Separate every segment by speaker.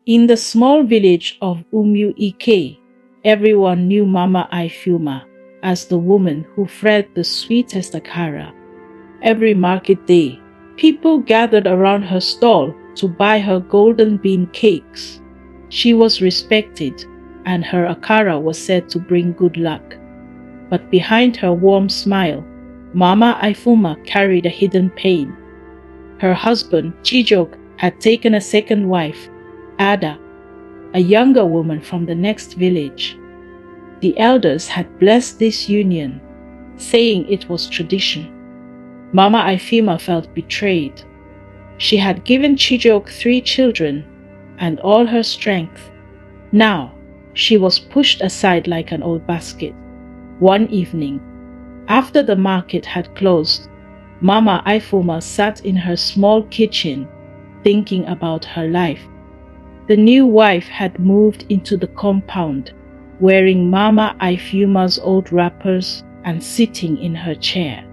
Speaker 1: In the small village of Ike, everyone knew Mama Ifeoma as the woman who fed the sweetest akara. Every market day, people gathered around her stall to buy her golden bean cakes. She was respected, and her akara was said to bring good luck. But behind her warm smile, Mama Ifeoma carried a hidden pain. Her husband, Chijok, had taken a second wife, Ada, a younger woman from the next village. The elders had blessed this union, saying it was tradition. Mama Ifeoma felt betrayed. She had given Chijok 3 children and all her strength. Now, she was pushed aside like an old basket. One evening, after the market had closed, Mama Ifeoma sat in her small kitchen, thinking about her life. The new wife had moved into the compound, wearing Mama Ifeoma's old wrappers and sitting in her chair.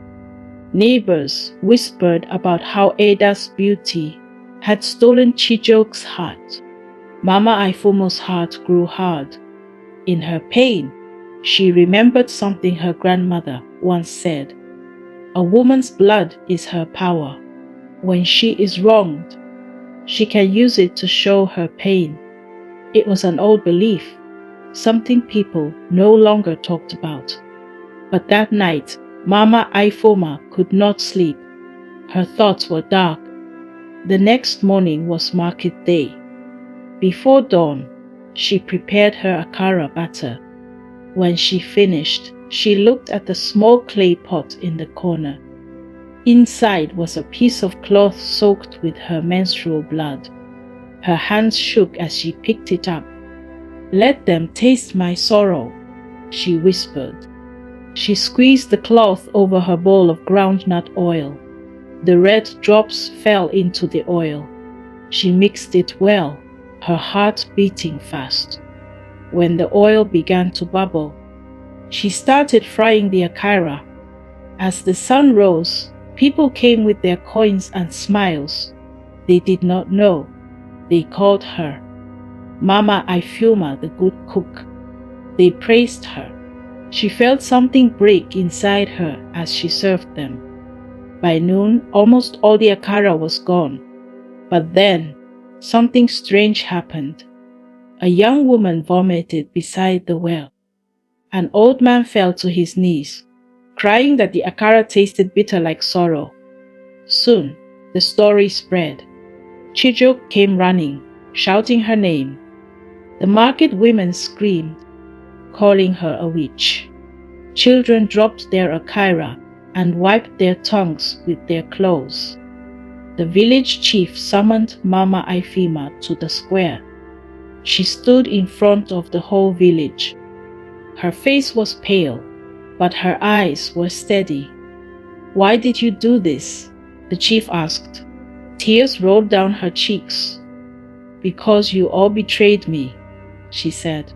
Speaker 1: Neighbors whispered about how Ada's beauty had stolen Chijok's heart. Mama Ifeoma's heart grew hard. In her pain, she remembered something her grandmother once said. A woman's blood is her power. When she is wronged, she can use it to show her pain. It was an old belief, something people no longer talked about. But that night, Mama Ifeoma could not sleep. Her thoughts were dark. The next morning was market day. Before dawn, she prepared her akara batter. When she finished, she looked at the small clay pot in the corner. Inside was a piece of cloth soaked with her menstrual blood. Her hands shook as she picked it up. "Let them taste my sorrow," she whispered. She squeezed the cloth over her bowl of groundnut oil. The red drops fell into the oil. She mixed it well, her heart beating fast. When the oil began to bubble, she started frying the akara. As the sun rose, people came with their coins and smiles. They did not know. They called her Mama Ifeoma, the good cook. They praised her. She felt something break inside her as she served them. By noon, almost all the akara was gone. But then, something strange happened. A young woman vomited beside the well. An old man fell to his knees, crying that the akara tasted bitter like sorrow. Soon, the story spread. Chijok came running, shouting her name. The market women screamed, calling her a witch. Children dropped their akara and wiped their tongues with their clothes. The village chief summoned Mama Ifeoma to the square. She stood in front of the whole village. Her face was pale, but her eyes were steady. "Why did you do this?" the chief asked. Tears rolled down her cheeks. "Because you all betrayed me," she said.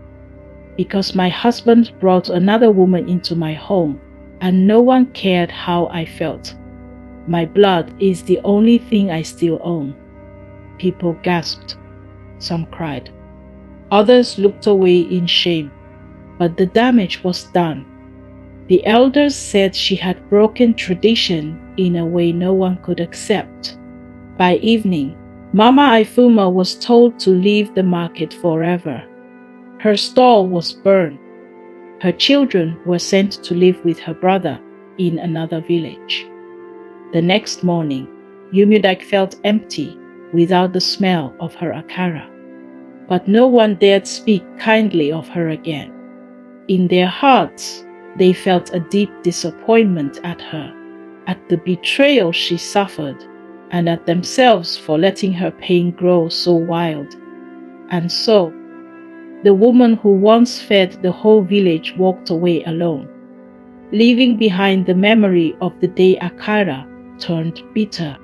Speaker 1: "Because my husband brought another woman into my home, and no one cared how I felt. My blood is the only thing I still own." People gasped. Some cried. Others looked away in shame. But the damage was done. The elders said she had broken tradition in a way no one could accept. By evening, Mama Ifeoma was told to leave the market forever. Her stall was burned. Her children were sent to live with her brother in another village. The next morning, Yumudike felt empty without the smell of her akara. But no one dared speak kindly of her again. In their hearts, they felt a deep disappointment at her, at the betrayal she suffered, and at themselves for letting her pain grow so wild. And so, the woman who once fed the whole village walked away alone, leaving behind the memory of the day Akara turned bitter.